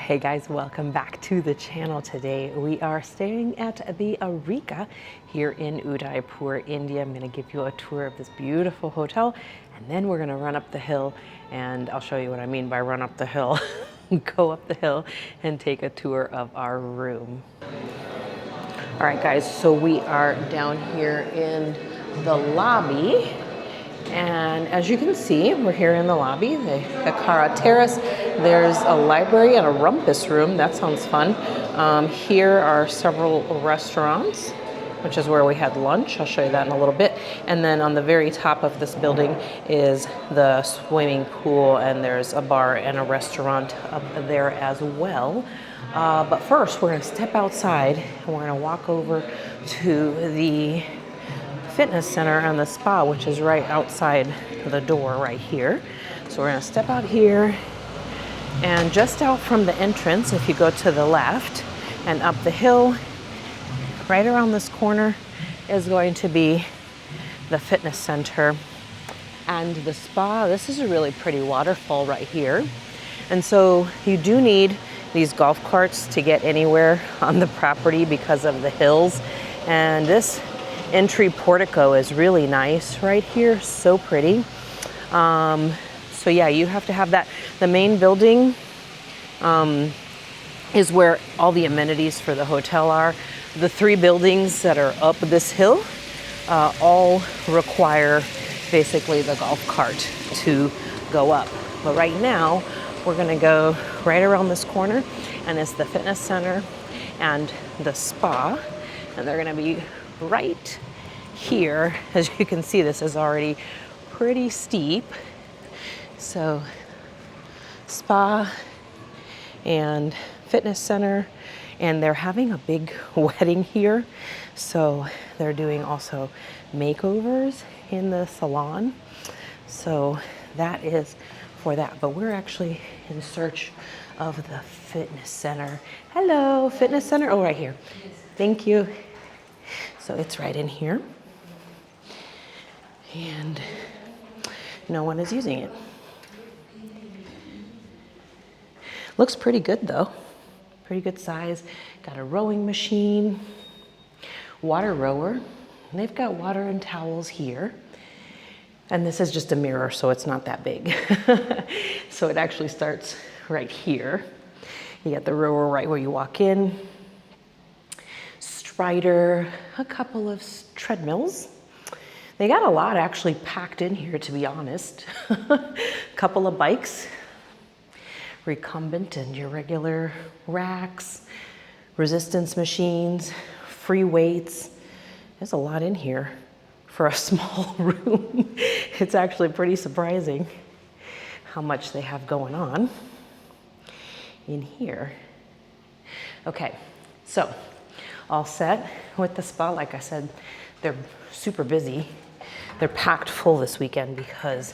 Hey guys, welcome back to the channel. Today we are staying at the Aurika here in Udaipur, India. I'm going to give you a tour of this beautiful hotel, and then we're going to run up the hill, and I'll show you what I mean by run up the hill. Go up the hill and take a tour of our room. All right guys, so we are down here in the lobby. And as you can see, we're here in the lobby, the Kara Terrace. There's a library and a rumpus room. That sounds fun. Here are several restaurants, which is where we had lunch. I'll show you that in a little bit. And then on the very top of this building is the swimming pool, and there's a bar and a restaurant up there as well. But first, we're gonna step outside and we're gonna walk over to the fitness center and the spa, which is right outside the door right here. So we're gonna step out here, and just out from the entrance, if you go to the left and up the hill, right around this corner is going to be the fitness center and the spa. This is a really pretty waterfall right here. And so you do need these golf carts to get anywhere on the property because of the hills. And this entry portico is really nice right here, so pretty. So yeah, you have to have that. The main building is where all the amenities for the hotel are. The three buildings that are up this hill all require basically the golf cart to go up. But right now, we're gonna go right around this corner, and it's the fitness center and the spa, and they're gonna be right here. As you can see, this is already pretty steep. So spa and fitness center, and they're having a big wedding here. So they're doing also makeovers in the salon. So that is for that. But we're actually in search of the fitness center. Hello, fitness center. Oh, right here. Thank you. So it's right in here, and no one is using it. Looks pretty good though, pretty good size. Got a rowing machine, water rower, and they've got water and towels here. And this is just a mirror, so it's not that big. So it actually starts right here. You get the rower right where you walk in. Strider, a couple of treadmills. They got a lot actually packed in here, to be honest. A couple of bikes, recumbent and your regular racks, resistance machines, free weights. There's a lot in here for a small room. It's actually pretty surprising how much they have going on in here. Okay, so all set with the spa. Like I said, they're super busy. They're packed full this weekend because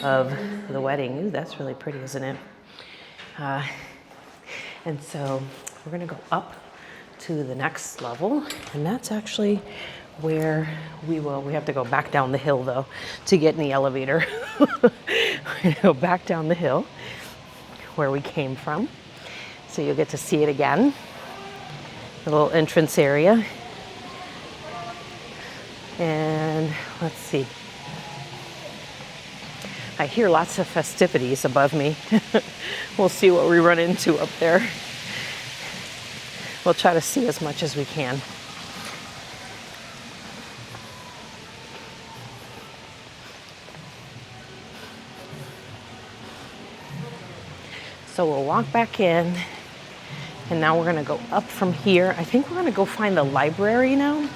of the wedding. Ooh, that's really pretty, isn't it? And so we're gonna go up to the next level, and that's actually where we have to go back down the hill though to get in the elevator. We're gonna go back down the hill where we came from. So you'll get to see it again. The little entrance area. And let's see. I hear lots of festivities above me. We'll see what we run into up there. We'll try to see as much as we can. So we'll walk back in, and now we're gonna go up from here. I think we're gonna go find the library now.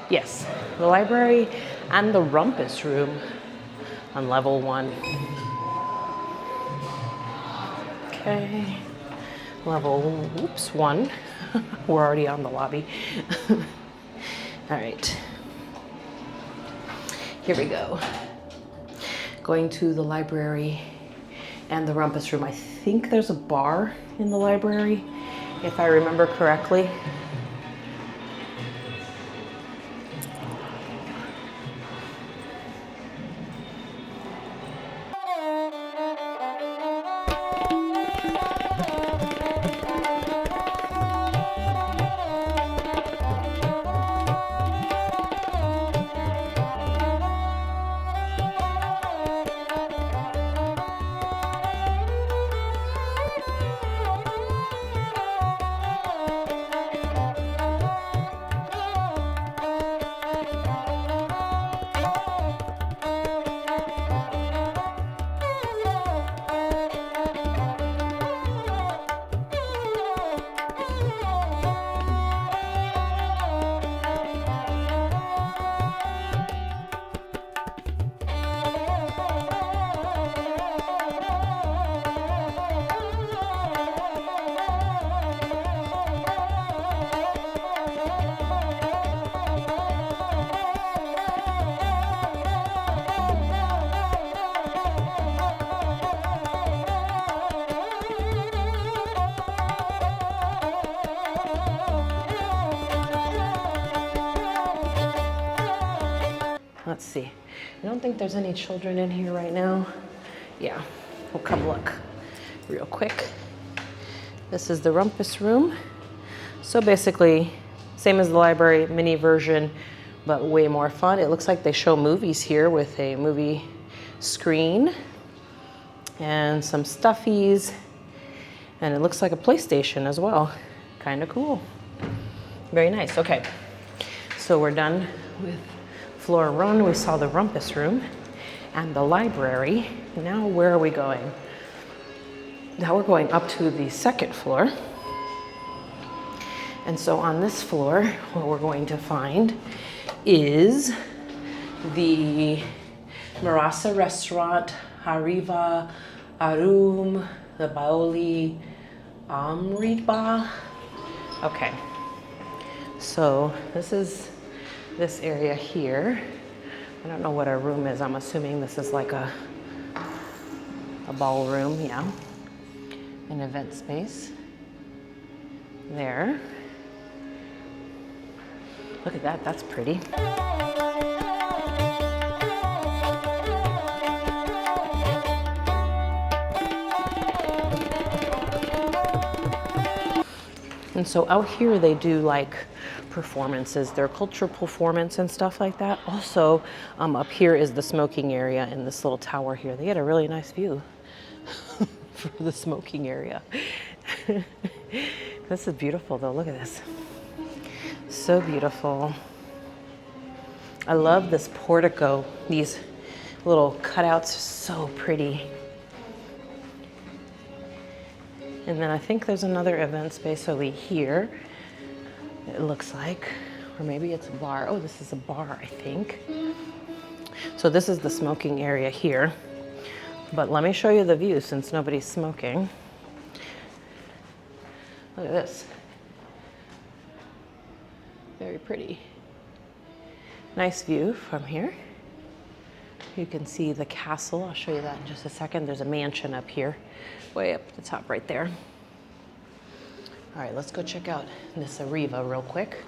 Yes, the library and the rumpus room on level 1. Okay, level, 1. We're already on the lobby. All right, here we go. Going to the library and the rumpus room. I think there's a bar in the library, if I remember correctly. see. I don't think there's any children in here right now. Yeah, we'll come look real quick. This is the rumpus room. So basically, same as the library, mini version, but way more fun. It looks like they show movies here with a movie screen and some stuffies, and it looks like a PlayStation as well. Kind of cool. Very nice. Okay, so we're done with floor 1. We saw the rumpus room and the library. Now where are we going? Now we're going up to the 2nd floor. And so on this floor, what we're going to find is the Mirasa restaurant, Ariva, Arum, the Baoli, Amritba. Okay, so this is this area here. I don't know what a room is. I'm assuming this is like a ballroom, yeah. An event space. There. Look at that, that's pretty. And so out here they do like performances, their cultural performance and stuff like that. Also, up here is the smoking area in this little tower here. They had a really nice view for the smoking area. This is beautiful though, look at this. So beautiful. I love this portico. These little cutouts are so pretty. And then I think there's another event space over here, it looks like, or maybe it's a bar. Oh, this is a bar, I think. So this is the smoking area here. But let me show you the view since nobody's smoking. Look at this. Very pretty. Nice view from here. You can see the castle. I'll show you that in just a second. There's a mansion up here, way up at the top right there. All right, let's go check out this Ariva real quick.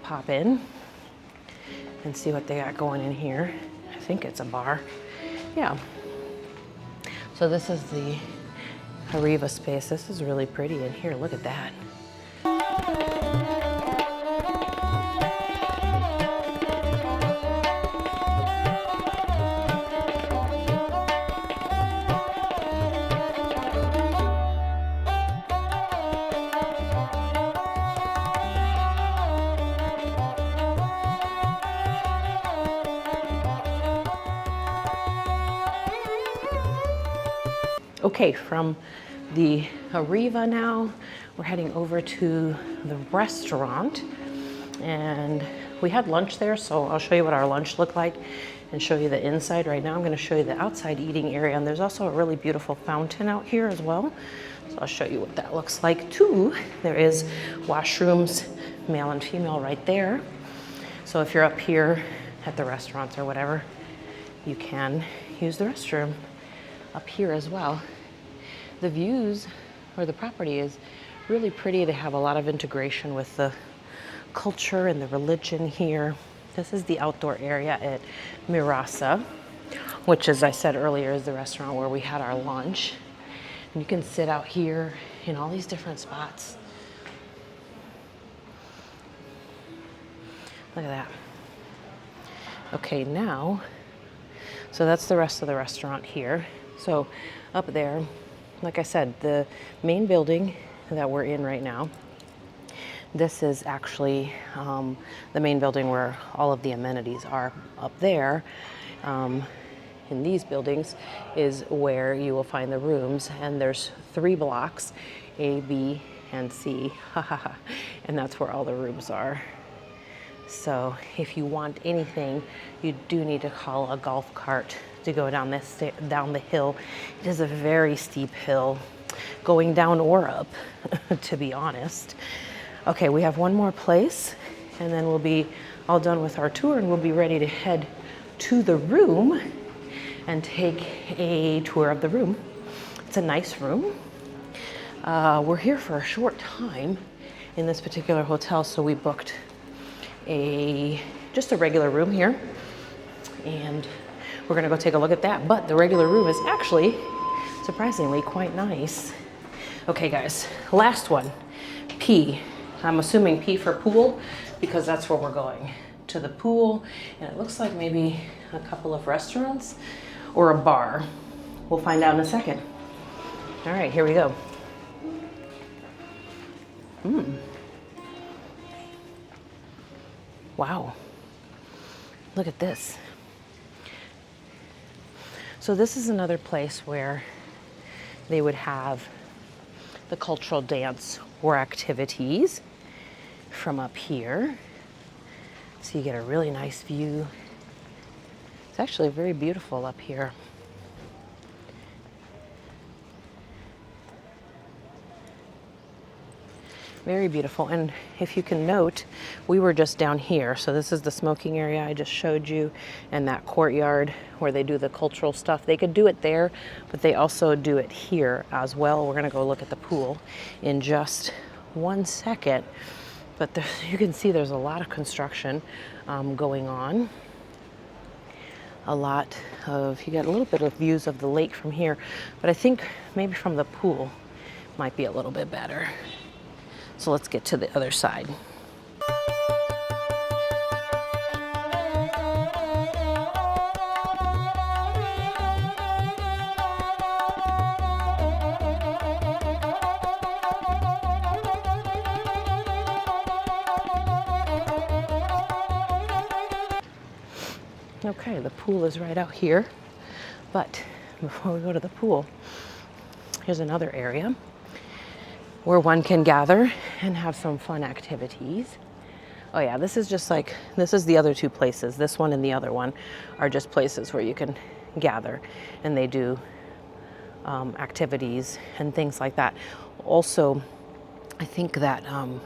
Pop in and see what they got going in here. I think it's a bar. Yeah. So this is the Ariva space. This is really pretty in here. Look at that. Okay, from the Ariva now, we're heading over to the restaurant. And we had lunch there, so I'll show you what our lunch looked like and show you the inside. Right now I'm gonna show you the outside eating area, and there's also a really beautiful fountain out here as well. So I'll show you what that looks like too. There is washrooms, male and female right there. So if you're up here at the restaurants or whatever, you can use the restroom up here as well. The views or the property is really pretty. They have a lot of integration with the culture and the religion here. This is the outdoor area at Mirasa, which, as I said earlier, is the restaurant where we had our lunch. And you can sit out here in all these different spots. Look at that. Okay, now, so that's the rest of the restaurant here. So up there, like I said, the main building that we're in right now, this is actually the main building where all of the amenities are. Up there, in these buildings, is where you will find the rooms, and there's 3 blocks, A, B, and C, and that's where all the rooms are. So if you want anything, you do need to call a golf cart to go down the hill. It is a very steep hill, going down or up, to be honest. Okay, we have one more place, and then we'll be all done with our tour, and we'll be ready to head to the room and take a tour of the room. It's a nice room. We're here for a short time in this particular hotel, so we booked just a regular room here. and we're gonna go take a look at that. But the regular room is actually, surprisingly, quite nice. Okay guys, last one, P. I'm assuming P for pool, because that's where we're going, to the pool. And it looks like maybe a couple of restaurants or a bar. We'll find out in a second. All right, here we go. Wow, look at this. So this is another place where they would have the cultural dance or activities from up here. So you get a really nice view. It's actually very beautiful up here. Very beautiful. And if you can note, we were just down here. So this is the smoking area I just showed you, and that courtyard where they do the cultural stuff. They could do it there, but they also do it here as well. We're gonna go look at the pool in just one second. But you can see there's a lot of construction going on. You get a little bit of views of the lake from here, but I think maybe from the pool might be a little bit better. So let's get to the other side. Okay, the pool is right out here, but before we go to the pool, here's another area where one can gather and have some fun activities. Oh yeah, this is the other two places. This one and the other one are just places where you can gather, and they do activities and things like that. Also, I think that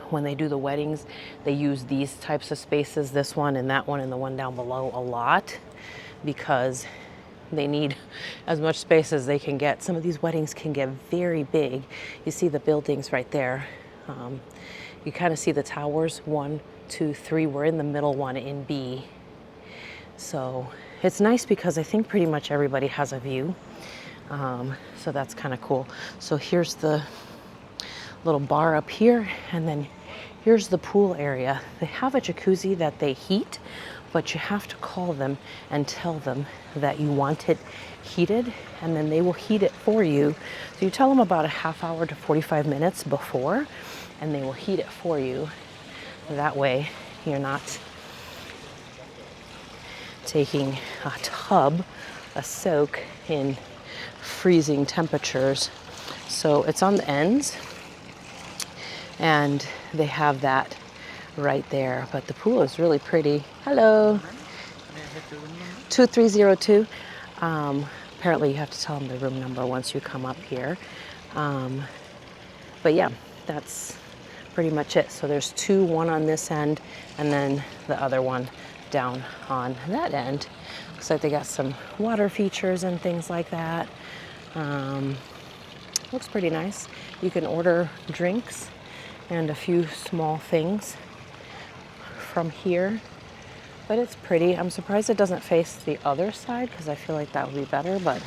when they do the weddings, they use these types of spaces, this one and that one and the one down below, a lot, because they need as much space as they can get. Some of these weddings can get very big. You see the buildings right there. You kind of see the towers, 1, 2, 3. We're in the middle one in B. So it's nice because I think pretty much everybody has a view. So that's kind of cool. So here's the little bar up here, and then here's the pool area. They have a jacuzzi that they heat, but you have to call them and tell them that you want it heated, and then they will heat it for you. So you tell them about a half hour to 45 minutes before, and they will heat it for you. That way you're not taking a tub, a soak in freezing temperatures. So it's on the ends, and they have that right there. But the pool is really pretty. Hello. 2302. Apparently you have to tell them the room number once you come up here. But yeah, that's pretty much it. So there's two, one on this end and then the other one down on that end. Looks like they got some water features and things like that. Looks pretty nice. You can order drinks and a few small things from here, but it's pretty. I'm surprised it doesn't face the other side because I feel like that would be better, but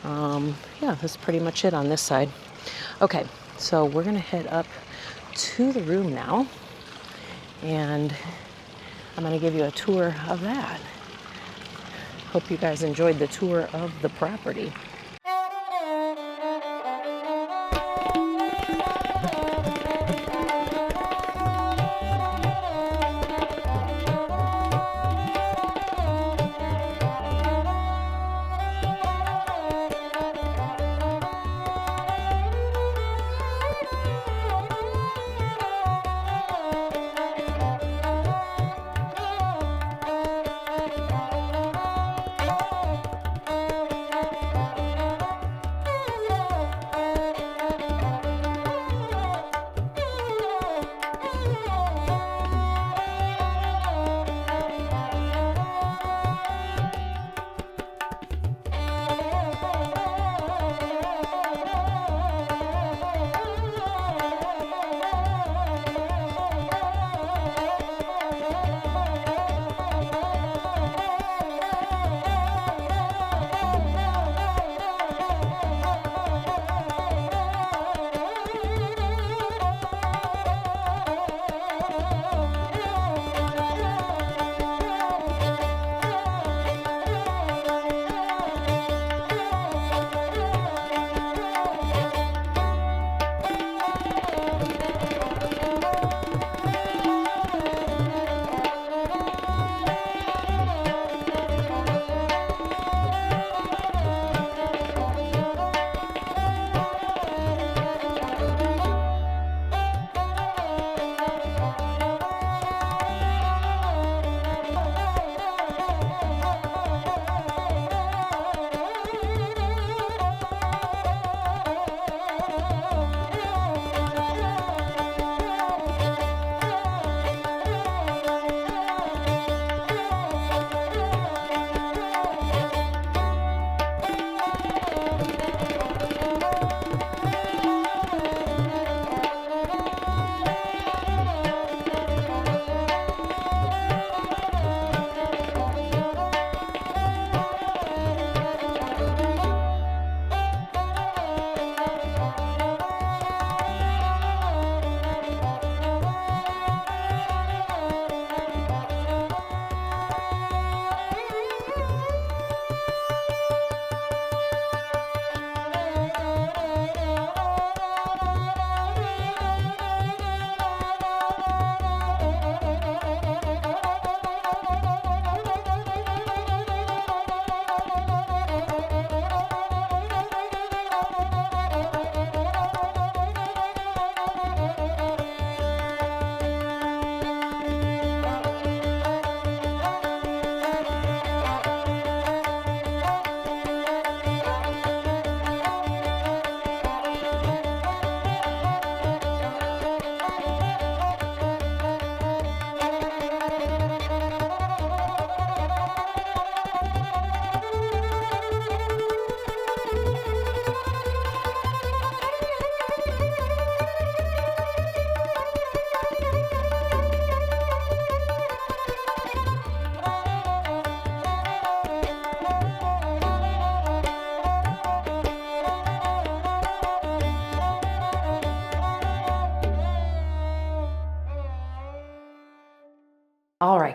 yeah, that's pretty much it on this side. Okay, so we're gonna head up to the room now, and I'm gonna give you a tour of that. Hope you guys enjoyed the tour of the property.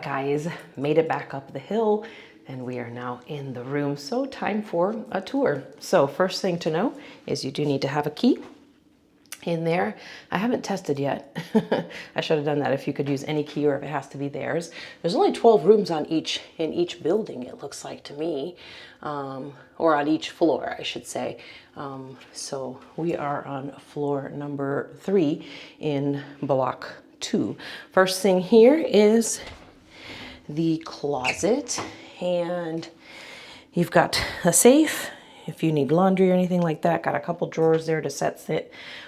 guys, made it back up the hill and we are now in the room. So time for a tour. So first thing to know is you do need to have a key in there. I haven't tested yet. I should have done that, if you could use any key or if it has to be theirs. There's only 12 rooms in each building, it looks like to me, or on each floor, I should say. So we are on floor number 3 in block 2. First thing here is the closet, and you've got a safe if you need laundry or anything like that. Got a couple drawers there to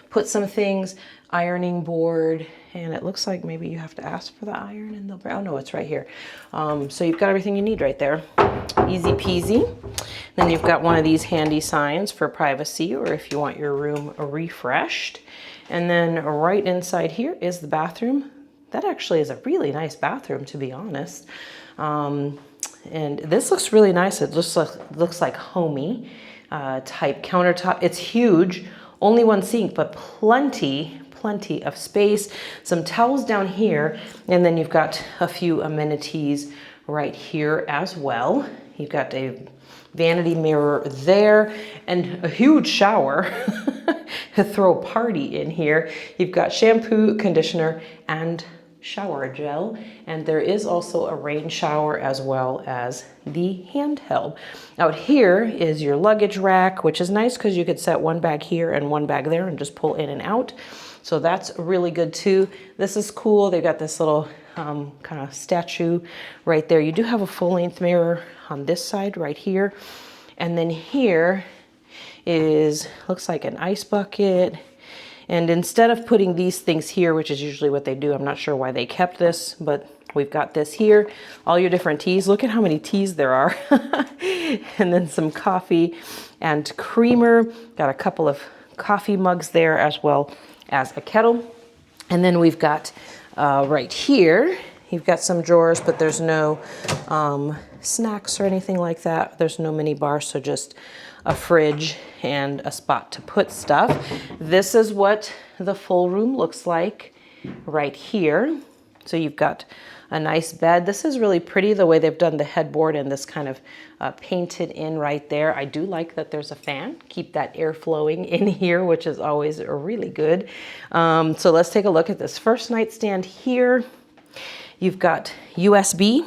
put some things, ironing board, and it looks like maybe you have to ask for the iron and they'll, oh no, it's right here. So you've got everything you need right there. Easy peasy. Then you've got one of these handy signs for privacy or if you want your room refreshed. And then right inside here is the bathroom. That actually is a really nice bathroom, to be honest. And this looks really nice. It looks like homey type countertop. It's huge. Only one sink, but plenty of space. Some towels down here, and then you've got a few amenities right here as well. You've got a vanity mirror there and a huge shower. Throw a party in here. You've got shampoo, conditioner, and shower gel, and there is also a rain shower as well as the handheld. Out here is your luggage rack, which is nice because you could set one bag here and one bag there and just pull in and out. So that's really good too. This is cool. They've got this little kind of statue right there. You do have a full-length mirror on this side right here. And then here looks like an ice bucket. And instead of putting these things here, which is usually what they do, I'm not sure why they kept this, but we've got this here, all your different teas. Look at how many teas there are. And then some coffee and creamer. Got a couple of coffee mugs there as well as a kettle. And then we've got right here, you've got some drawers, but there's no snacks or anything like that. There's no mini bar, so just a fridge and a spot to put stuff. This is what the full room looks like right here. So you've got a nice bed. This is really pretty, the way they've done the headboard and this kind of painted in right there. I do like that there's a fan. Keep that air flowing in here, which is always really good. So let's take a look at this first nightstand here. You've got USB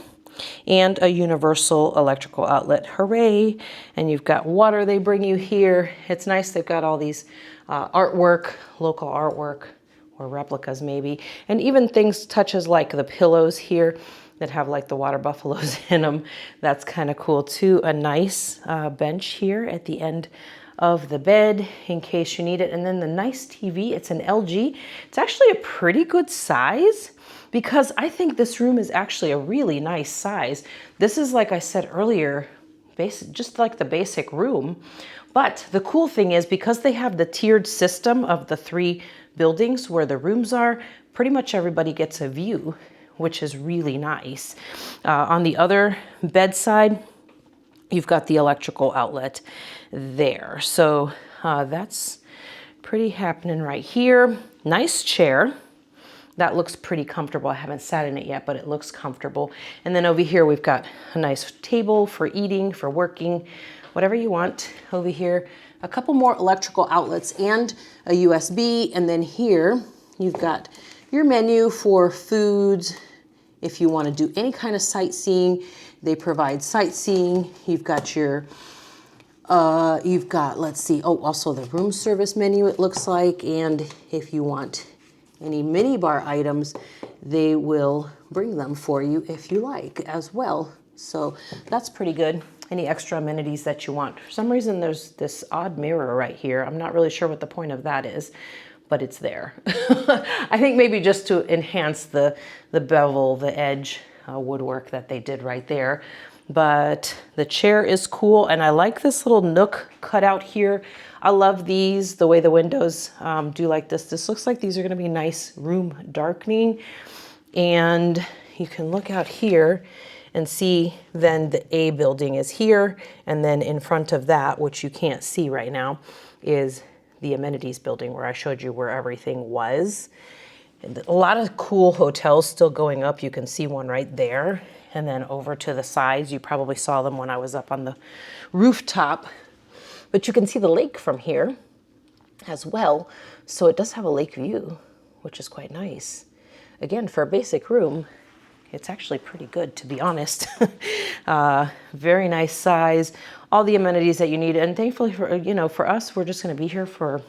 and a universal electrical outlet. Hooray! And you've got water they bring you here. It's nice. They've got all these artwork, local artwork, or replicas maybe, and even things touches like the pillows here that have like the water buffaloes in them. That's kind of cool too. A nice bench here at the end of the bed in case you need it. And then the nice TV, it's an LG. It's actually a pretty good size, because I think this room is actually a really nice size. This is, like I said earlier, just like the basic room. But the cool thing is, because they have the tiered system of the 3 buildings where the rooms are, pretty much everybody gets a view, which is really nice. On the other bedside, you've got the electrical outlet there. So that's pretty happening right here. Nice chair. That looks pretty comfortable. I haven't sat in it yet, but it looks comfortable. And then over here, we've got a nice table for eating, for working, whatever you want. Over here, a couple more electrical outlets and a USB. And then here, you've got your menu for foods. If you want to do any kind of sightseeing, they provide sightseeing. You've got your, let's see, oh, also the room service menu, it looks like. And if you want any mini bar items, they will bring them for you if you like as well. So that's pretty good. Any extra amenities that you want. For some reason, there's this odd mirror right here. I'm not really sure what the point of that is, but it's there. I think maybe just to enhance the bevel, the edge woodwork that they did right there. But the chair is cool, and I like this little nook cut out here. I love these, the way the windows do like this. This looks like these are gonna be nice room darkening. And you can look out here and see then the A building is here. And then in front of that, which you can't see right now, is the amenities building where I showed you where everything was. And a lot of cool hotels still going up. You can see one right there. And then over to the sides, you probably saw them when I was up on the rooftop. But you can see the lake from here as well. So it does have a lake view, which is quite nice. Again, for a basic room, it's actually pretty good, to be honest. Very nice size, all the amenities that you need. And thankfully for, you know, for us, we're just gonna be here for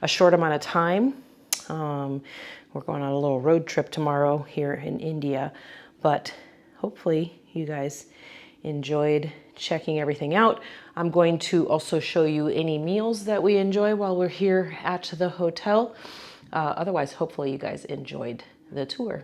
a short amount of time. We're going on a little road trip tomorrow here in India, but hopefully you guys enjoyed checking everything out. I'm going to also show you any meals that we enjoy while we're here at the hotel. Otherwise, hopefully you guys enjoyed the tour.